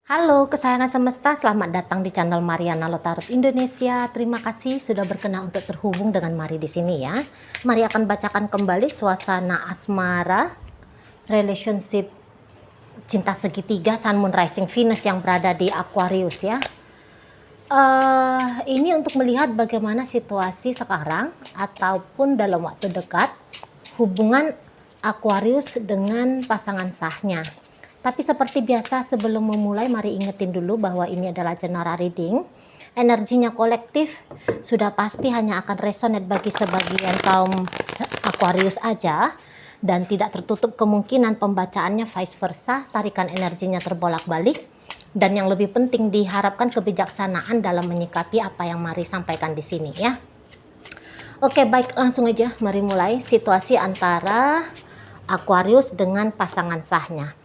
Halo kesayangan semesta, selamat datang di channel Mariana Lotarot Indonesia. Terima kasih sudah berkenan untuk terhubung dengan Mari di sini ya. Mari akan bacakan kembali suasana asmara, relationship, cinta segitiga, Sun Moon Rising Venus yang berada di Aquarius ya. Ini untuk melihat bagaimana situasi sekarang ataupun dalam waktu dekat hubungan Aquarius dengan pasangan sahnya. Tapi seperti biasa sebelum memulai, mari ingetin dulu bahwa ini adalah general reading. Energinya kolektif, sudah pasti hanya akan resonate bagi sebagian kaum Aquarius aja. Dan tidak tertutup kemungkinan pembacaannya vice versa, tarikan energinya terbolak-balik. Dan yang lebih penting diharapkan kebijaksanaan dalam menyikapi apa yang Mari sampaikan di sini ya. Oke, baik, langsung aja mari mulai situasi antara Aquarius dengan pasangan sahnya.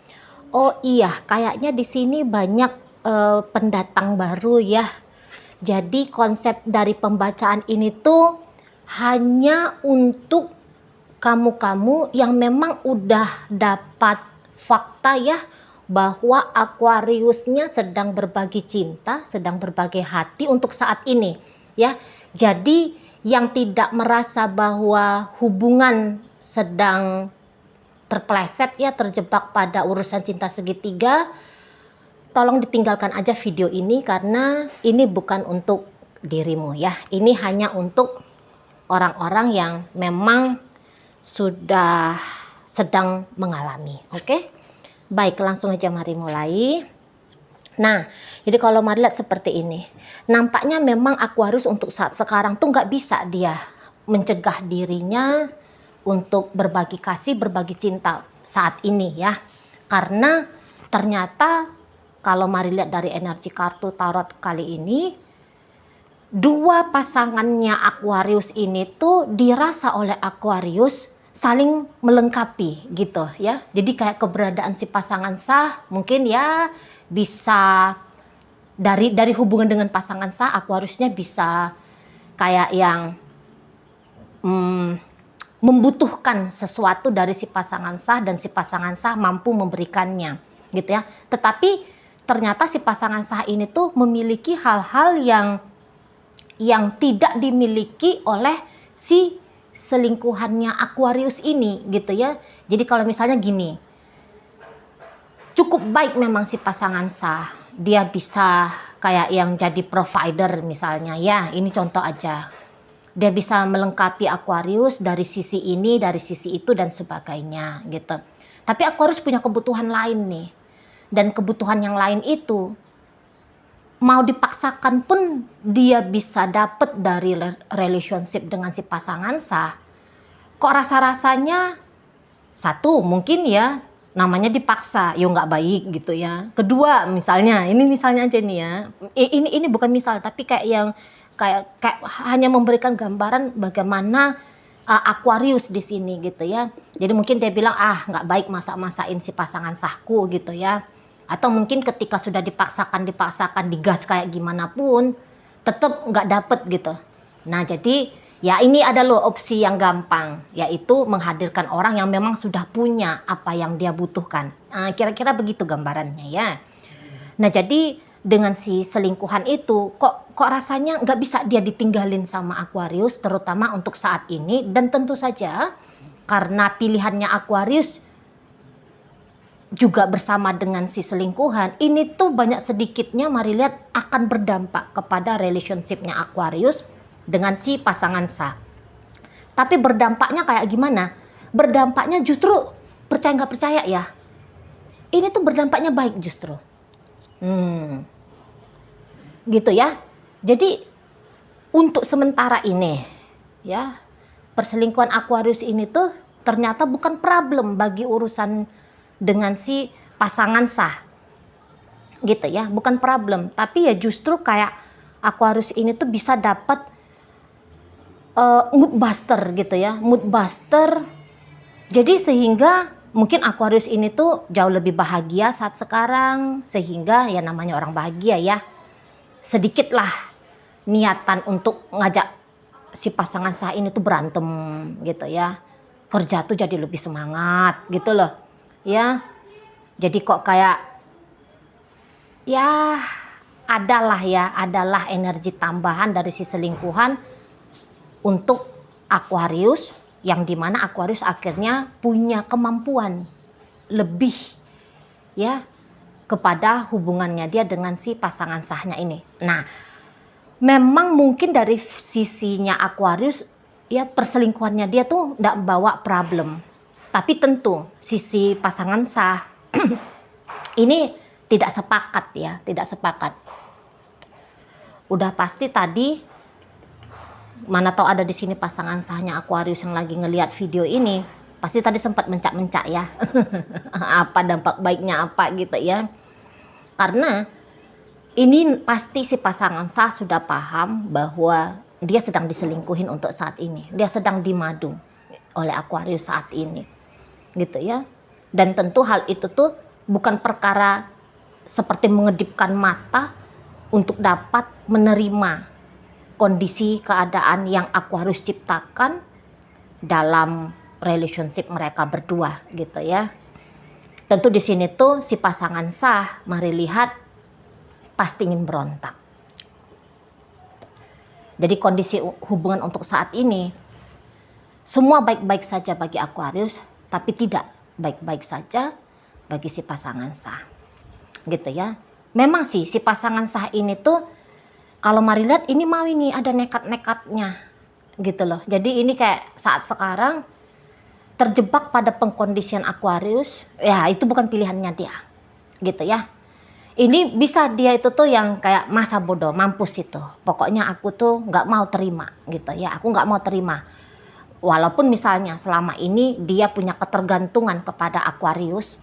Oh iya, kayaknya di sini banyak pendatang baru ya. Jadi konsep dari pembacaan ini tuh hanya untuk kamu-kamu yang memang udah dapat fakta ya, bahwa Aquariusnya sedang berbagi cinta, sedang berbagi hati untuk saat ini ya. Jadi yang tidak merasa bahwa hubungan sedang terpleset ya, terjebak pada urusan cinta segitiga, tolong ditinggalkan aja video ini karena ini bukan untuk dirimu ya. Ini hanya untuk orang-orang yang memang sudah sedang mengalami. Oke? Baik, langsung aja mari mulai. Nah, jadi kalau mari lihat seperti ini, nampaknya memang Aquarius untuk saat sekarang tuh nggak bisa dia mencegah dirinya untuk berbagi kasih, berbagi cinta saat ini ya. Karena ternyata kalau mari lihat dari energi kartu tarot kali ini, dua pasangannya Aquarius ini tuh dirasa oleh Aquarius saling melengkapi gitu ya. Jadi kayak keberadaan si pasangan sah mungkin ya bisa dari hubungan dengan pasangan sah, Aquariusnya bisa kayak yang membutuhkan sesuatu dari si pasangan sah dan si pasangan sah mampu memberikannya gitu ya. Tetapi ternyata si pasangan sah ini tuh memiliki hal-hal yang tidak dimiliki oleh si selingkuhannya Aquarius ini gitu ya. Jadi kalau misalnya gini, cukup baik memang si pasangan sah, dia bisa kayak yang jadi provider misalnya ya, ini contoh aja. Dia bisa melengkapi Aquarius dari sisi ini, dari sisi itu dan sebagainya gitu. Tapi Aquarius punya kebutuhan lain nih. Dan kebutuhan yang lain itu mau dipaksakan pun dia bisa dapat dari relationship dengan si pasangan sah. Kok rasa-rasanya satu mungkin ya namanya dipaksa, ya nggak baik gitu ya. Kedua misalnya, ini misalnya aja nih ya. Ini bukan misal tapi kayak yang kayak hanya memberikan gambaran bagaimana Aquarius di sini gitu ya. Jadi mungkin dia bilang nggak baik masak-masakin si pasangan sahku gitu ya. Atau mungkin ketika sudah dipaksakan digas kayak gimana pun tetap nggak dapet gitu. Nah jadi ya ini ada loh opsi yang gampang, yaitu menghadirkan orang yang memang sudah punya apa yang dia butuhkan. Kira-kira begitu gambarannya ya. Nah jadi dengan si selingkuhan itu kok rasanya nggak bisa dia ditinggalin sama Aquarius, terutama untuk saat ini. Dan tentu saja karena pilihannya Aquarius juga bersama dengan si selingkuhan, ini tuh banyak sedikitnya mari lihat akan berdampak kepada relationshipnya Aquarius dengan si pasangan sah. Tapi berdampaknya kayak gimana? Berdampaknya justru percaya nggak percaya ya, ini tuh berdampaknya baik justru. Gitu ya. Jadi untuk sementara ini ya, perselingkuhan Aquarius ini tuh ternyata bukan problem bagi urusan dengan si pasangan sah gitu ya, bukan problem. Tapi ya justru kayak Aquarius ini tuh bisa dapat mood buster gitu ya, mood buster. Jadi sehingga mungkin Aquarius ini tuh jauh lebih bahagia saat sekarang, sehingga ya namanya orang bahagia ya, sedikitlah niatan untuk ngajak si pasangan sah ini tuh berantem gitu ya. Kerja tuh jadi lebih semangat gitu loh ya. Jadi kok kayak ya adalah energi tambahan dari si selingkuhan untuk Aquarius, yang dimana Aquarius akhirnya punya kemampuan lebih ya kepada hubungannya dia dengan si pasangan sahnya ini. Nah, memang mungkin dari sisinya Aquarius ya perselingkuhannya dia tuh nggak bawa problem, tapi tentu sisi pasangan sah ini tidak sepakat. Udah pasti tadi, mana tahu ada di sini pasangan sahnya Aquarius yang lagi ngelihat video ini, pasti tadi sempat mencak-mencak ya. Apa dampak baiknya apa gitu ya. Karena ini pasti si pasangan sah sudah paham bahwa dia sedang diselingkuhin untuk saat ini. Dia sedang dimadu oleh Aquarius saat ini. Gitu ya. Dan tentu hal itu tuh bukan perkara seperti mengedipkan mata untuk dapat menerima kondisi keadaan yang Aquarius ciptakan dalam relationship mereka berdua gitu ya. Tentu di sini tuh si pasangan sah, mari lihat, pasti ingin berontak. Jadi kondisi hubungan untuk saat ini semua baik-baik saja bagi Aquarius, tapi tidak baik-baik saja bagi si pasangan sah. Gitu ya. Memang sih si pasangan sah ini tuh kalau mari lihat ini mau ini ada nekat-nekatnya gitu loh. Jadi ini kayak saat sekarang terjebak pada pengkondisian Aquarius, ya itu bukan pilihannya dia, gitu ya. Ini bisa dia itu tuh yang kayak masa bodoh, mampus itu. Pokoknya aku tuh nggak mau terima, gitu ya. Aku nggak mau terima. Walaupun misalnya selama ini dia punya ketergantungan kepada Aquarius,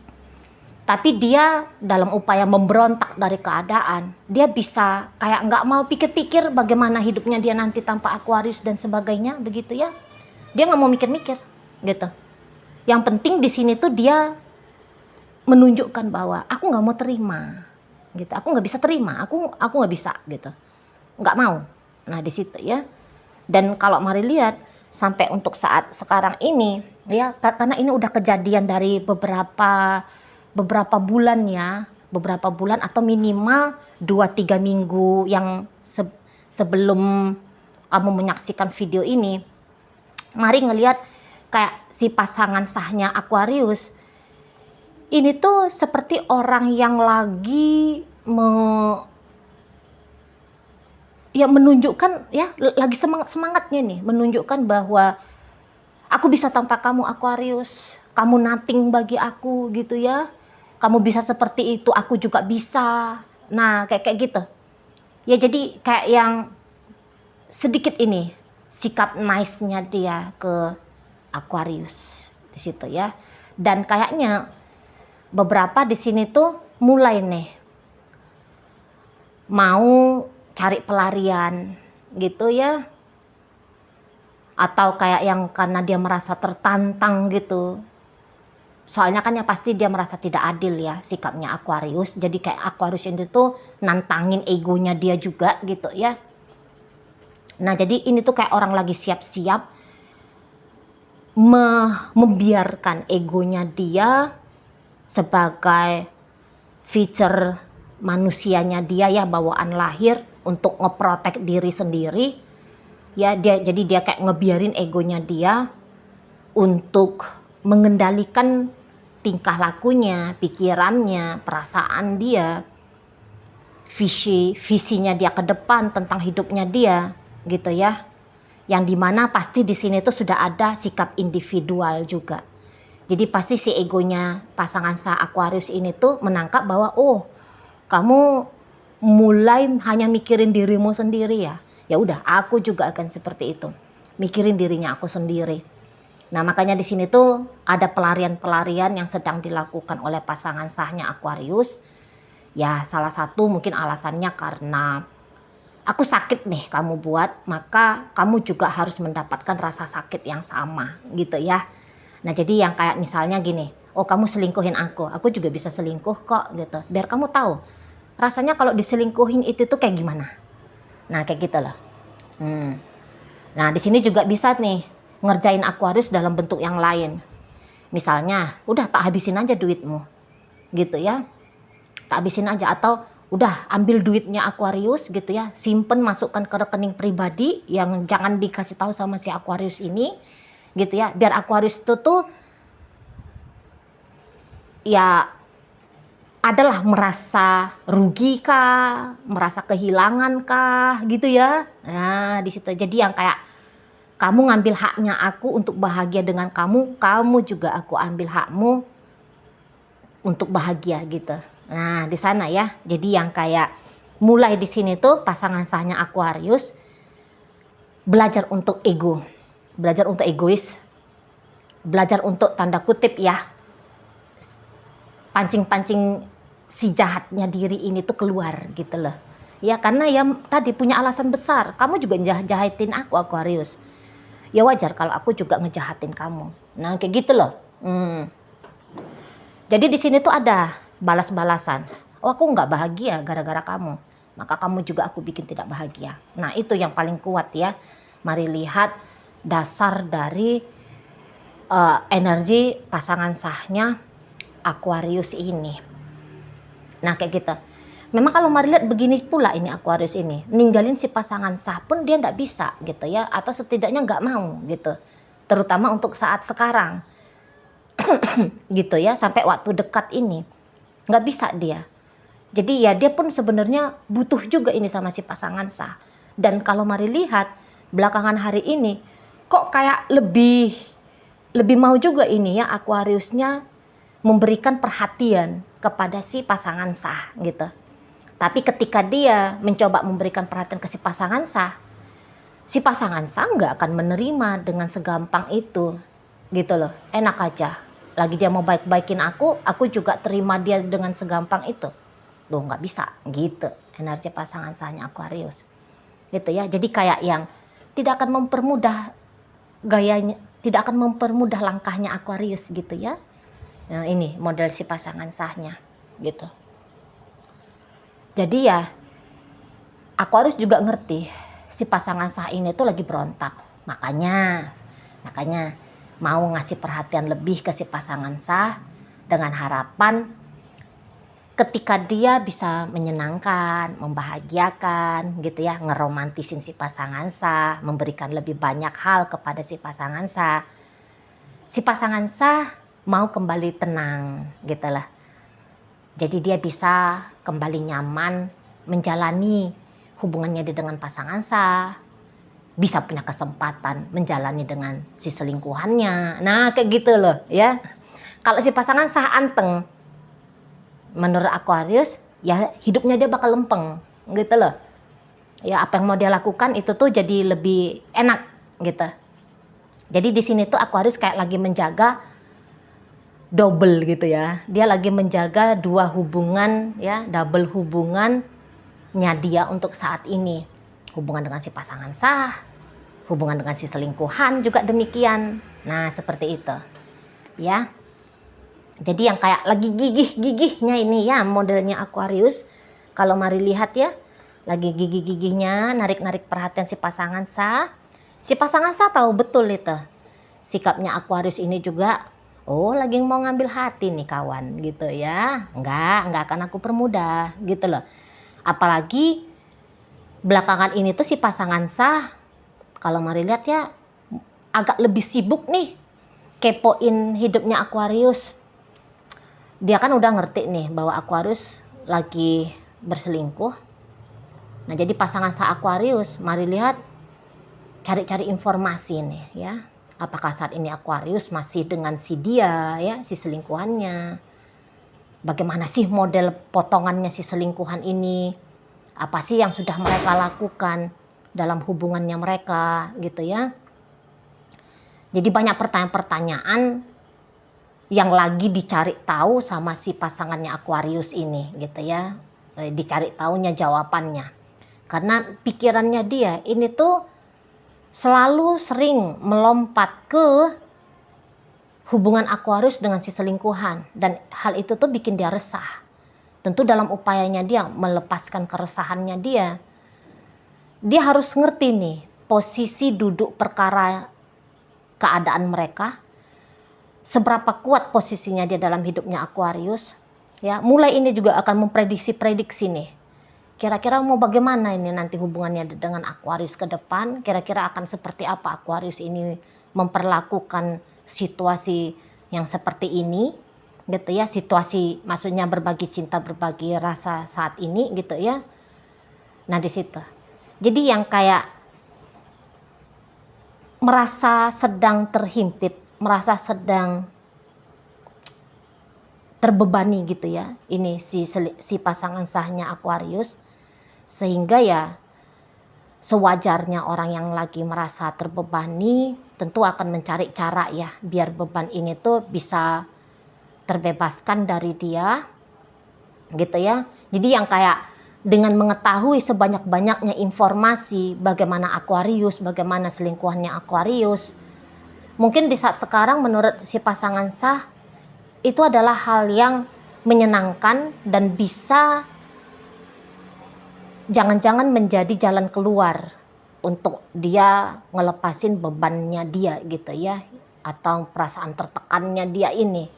tapi dia dalam upaya memberontak dari keadaan, dia bisa kayak nggak mau pikir-pikir bagaimana hidupnya dia nanti tanpa Aquarius dan sebagainya, begitu ya. Dia nggak mau mikir-mikir, gitu. Yang penting di sini tuh dia menunjukkan bahwa aku nggak mau terima, gitu. Aku nggak bisa terima, aku nggak bisa, gitu. Nggak mau. Nah di situ ya. Dan kalau mari lihat sampai untuk saat sekarang ini, ya karena ini udah kejadian dari beberapa bulan ya, beberapa bulan atau minimal 2-3 minggu yang sebelum kamu menyaksikan video ini, mari ngelihat kayak si pasangan sahnya Aquarius ini tuh seperti orang yang lagi menunjukkan ya, lagi semangatnya nih, menunjukkan bahwa aku bisa tanpa kamu Aquarius, kamu nothing bagi aku gitu ya, kamu bisa seperti itu, aku juga bisa. Nah kayak gitu ya, jadi kayak yang sedikit ini sikap nice-nya dia ke Aquarius di situ ya. Dan kayaknya beberapa di sini tuh mulai nih mau cari pelarian gitu ya. Atau kayak yang karena dia merasa tertantang gitu. Soalnya kan ya pasti dia merasa tidak adil ya sikapnya Aquarius. Jadi kayak Aquarius ini tuh nantangin egonya dia juga gitu ya. Nah jadi ini tuh kayak orang lagi siap-siap membiarkan egonya dia sebagai feature manusianya dia ya, bawaan lahir untuk ngeprotek diri sendiri ya. Jadi dia kayak ngebiarin egonya dia untuk mengendalikan tingkah lakunya, pikirannya, perasaan dia, visinya dia ke depan tentang hidupnya dia gitu ya. Yang dimana pasti di sini tuh sudah ada sikap individual juga. Jadi pasti si egonya pasangan sah Aquarius ini tuh menangkap bahwa oh kamu mulai hanya mikirin dirimu sendiri ya. Ya udah, aku juga akan seperti itu, mikirin dirinya aku sendiri. Nah makanya di sini tuh ada pelarian-pelarian yang sedang dilakukan oleh pasangan sahnya Aquarius. Ya salah satu mungkin alasannya karena aku sakit nih kamu buat, maka kamu juga harus mendapatkan rasa sakit yang sama gitu ya. Nah jadi yang kayak misalnya gini, oh kamu selingkuhin aku juga bisa selingkuh kok gitu. Biar kamu tahu rasanya kalau diselingkuhin itu tuh kayak gimana. Nah kayak gitu loh. Nah di sini juga bisa nih ngerjain Aquarius dalam bentuk yang lain. Misalnya udah tak habisin aja duitmu gitu ya. Tak habisin aja, atau udah ambil duitnya Aquarius gitu ya, simpen, masukkan ke rekening pribadi yang jangan dikasih tahu sama si Aquarius ini gitu ya, biar Aquarius itu tuh ya adalah merasa rugi kah, merasa kehilangan kah gitu ya. Nah, di situ jadi yang kayak kamu ngambil haknya aku untuk bahagia dengan kamu, kamu juga aku ambil hakmu untuk bahagia gitu. Nah, di sana ya. Jadi yang kayak mulai di sini tuh pasangan sahnya Aquarius belajar untuk ego, belajar untuk egois, belajar untuk tanda kutip ya, pancing-pancing si jahatnya diri ini tuh keluar gitu loh. Ya karena ya tadi punya alasan besar. Kamu juga jahatin aku Aquarius. Ya wajar kalau aku juga ngejahatin kamu. Nah kayak gitu loh. Jadi di sini tuh ada balas-balasan. Oh aku nggak bahagia gara-gara kamu. Maka kamu juga aku bikin tidak bahagia. Nah itu yang paling kuat ya. Mari lihat dasar dari energi pasangan sahnya Aquarius ini. Nah kayak gitu. Memang kalau mari lihat begini pula ini Aquarius ini, ninggalin si pasangan sah pun dia nggak bisa gitu ya, atau setidaknya nggak mau gitu. Terutama untuk saat sekarang gitu ya, sampai waktu dekat ini nggak bisa dia. Jadi ya dia pun sebenarnya butuh juga ini sama si pasangan sah. Dan kalau mari lihat belakangan hari ini kok kayak lebih mau juga ini ya Aquariusnya memberikan perhatian kepada si pasangan sah gitu. Tapi ketika dia mencoba memberikan perhatian ke si pasangan sah nggak akan menerima dengan segampang itu gitu loh. Enak aja, lagi dia mau baik-baikin aku juga terima dia dengan segampang itu. Loh nggak bisa gitu energi pasangan sahnya Aquarius gitu ya. Jadi kayak yang tidak akan mempermudah gayanya, tidak akan mempermudah langkahnya Aquarius gitu ya. Nah, ini model si pasangan sahnya gitu. Jadi ya Aquarius juga ngerti si pasangan sah ini tuh lagi berontak. Makanya mau ngasih perhatian lebih ke si pasangan sah dengan harapan ketika dia bisa menyenangkan, membahagiakan gitu ya, ngeromantisin si pasangan sah, memberikan lebih banyak hal kepada si pasangan sah. Si pasangan sah mau kembali tenang gitu lah. Jadi dia bisa kembali nyaman menjalani hubungannya dia dengan pasangan sah, bisa punya kesempatan menjalani dengan si selingkuhannya. Nah kayak gitu loh ya. Kalau si pasangan sah anteng, menurut Aquarius ya hidupnya dia bakal lempeng gitu loh. Ya apa yang mau dia lakukan itu tuh jadi lebih enak gitu. Jadi di sini tuh Aquarius kayak lagi menjaga double gitu ya. Dia lagi menjaga dua hubungan ya, double hubungannya dia untuk saat ini. Hubungan dengan si pasangan sah, hubungan dengan si selingkuhan juga demikian. Nah, seperti itu. Ya. Jadi yang kayak lagi gigih-gigihnya ini ya modelnya Aquarius. Kalau mari lihat ya, lagi gigih-gigihnya narik-narik perhatian si pasangan sah. Si pasangan sah tahu betul itu. Sikapnya Aquarius ini juga, oh lagi mau ngambil hati nih kawan gitu ya. Enggak akan aku permudah gitu loh. Apalagi belakangan ini tuh si pasangan sah, kalau mari lihat ya agak lebih sibuk nih kepoin hidupnya Aquarius. Dia kan udah ngerti nih bahwa Aquarius lagi berselingkuh. Nah jadi pasangan sah Aquarius, mari lihat cari-cari informasi nih ya. Apakah saat ini Aquarius masih dengan si dia ya, si selingkuhannya. Bagaimana sih model potongannya si selingkuhan ini? Apa sih yang sudah mereka lakukan dalam hubungannya mereka gitu ya. Jadi banyak pertanyaan-pertanyaan yang lagi dicari tahu sama si pasangannya Aquarius ini gitu ya. Dicari tahunya jawabannya. Karena pikirannya dia ini tuh selalu sering melompat ke hubungan Aquarius dengan si selingkuhan. Dan hal itu tuh bikin dia resah. Tentu dalam upayanya dia melepaskan keresahannya dia harus ngerti nih posisi duduk perkara keadaan mereka. Seberapa kuat posisinya dia dalam hidupnya Aquarius. Ya, mulai ini juga akan memprediksi nih Kira-kira mau bagaimana ini nanti hubungannya dengan Aquarius ke depan? Kira-kira akan seperti apa Aquarius ini memperlakukan situasi yang seperti ini, gitu ya. Situasi maksudnya berbagi cinta, berbagi rasa saat ini, gitu ya. Nah di situ. Jadi yang kayak merasa sedang terhimpit, merasa sedang terbebani gitu ya. Ini si pasangan sahnya Aquarius. Sehingga ya sewajarnya orang yang lagi merasa terbebani tentu akan mencari cara ya biar beban ini tuh bisa terbebaskan dari dia gitu ya. Jadi yang kayak dengan mengetahui sebanyak-banyaknya informasi bagaimana Aquarius, bagaimana selingkuhannya Aquarius, mungkin di saat sekarang menurut si pasangan sah itu adalah hal yang menyenangkan dan bisa jangan-jangan menjadi jalan keluar untuk dia ngelepasin bebannya dia gitu ya, atau perasaan tertekannya dia ini.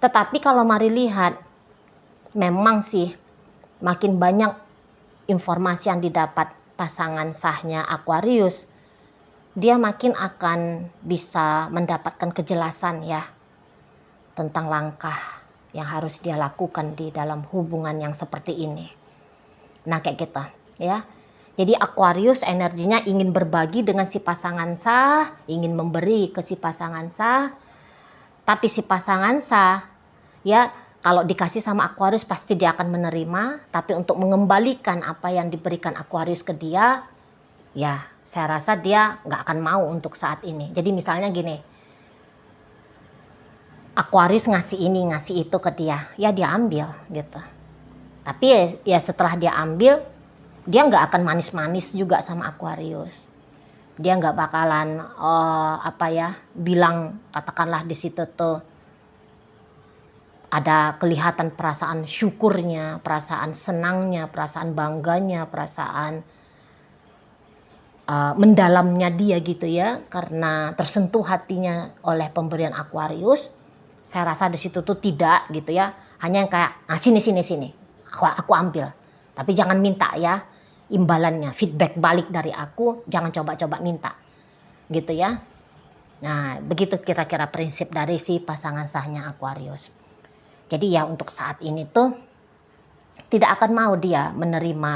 Tetapi kalau mari lihat, memang sih makin banyak informasi yang didapat pasangan sahnya Aquarius, dia makin akan bisa mendapatkan kejelasan ya tentang langkah yang harus dia lakukan di dalam hubungan yang seperti ini. Nah kayak gitu ya. Jadi Aquarius energinya ingin berbagi dengan si pasangan sah, ingin memberi ke si pasangan sah. Tapi si pasangan sah ya kalau dikasih sama Aquarius pasti dia akan menerima. Tapi untuk mengembalikan apa yang diberikan Aquarius ke dia, ya saya rasa dia nggak akan mau untuk saat ini. Jadi misalnya gini, Aquarius ngasih ini ngasih itu ke dia, ya dia ambil gitu. Tapi ya setelah dia ambil, dia nggak akan manis-manis juga sama Aquarius. Dia nggak bakalan bilang katakanlah di situ tuh ada kelihatan perasaan syukurnya, perasaan senangnya, perasaan bangganya, perasaan mendalamnya dia gitu ya, karena tersentuh hatinya oleh pemberian Aquarius. Saya rasa di situ tuh tidak gitu ya, hanya yang kayak sini. Aku ambil, tapi jangan minta ya imbalannya, feedback balik dari aku, jangan coba-coba minta gitu ya. Nah begitu kira-kira prinsip dari si pasangan sahnya Aquarius. Jadi ya untuk saat ini tuh tidak akan mau dia menerima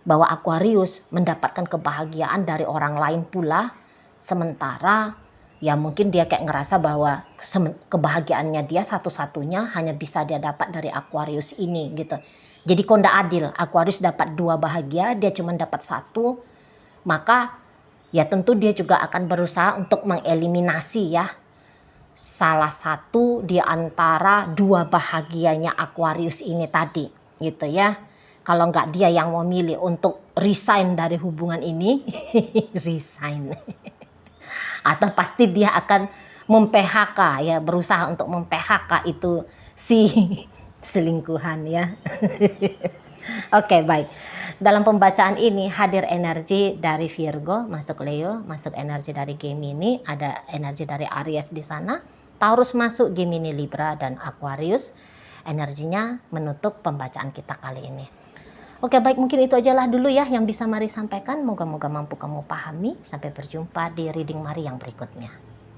bahwa Aquarius mendapatkan kebahagiaan dari orang lain pula, sementara ya mungkin dia kayak ngerasa bahwa kebahagiaannya dia satu-satunya hanya bisa dia dapat dari Aquarius ini gitu. Jadi kok ndak adil, Aquarius dapat 2 bahagia, dia cuma dapat 1, maka ya tentu dia juga akan berusaha untuk mengeliminasi ya salah satu di antara 2 bahagianya Aquarius ini tadi gitu ya. Kalau nggak dia yang memilih untuk resign dari hubungan ini, resign, atau pasti dia akan mem-PHK ya, berusaha untuk mem-PHK itu si selingkuhan ya. Oke, baik. Dalam pembacaan ini hadir energi dari Virgo masuk Leo, masuk energi dari Gemini, ada energi dari Aries di sana, Taurus masuk Gemini, Libra dan Aquarius. Energinya menutup pembacaan kita kali ini. Oke, baik, mungkin itu ajalah dulu ya yang bisa Mari sampaikan. Moga-moga mampu kamu pahami. Sampai berjumpa di reading Mari yang berikutnya.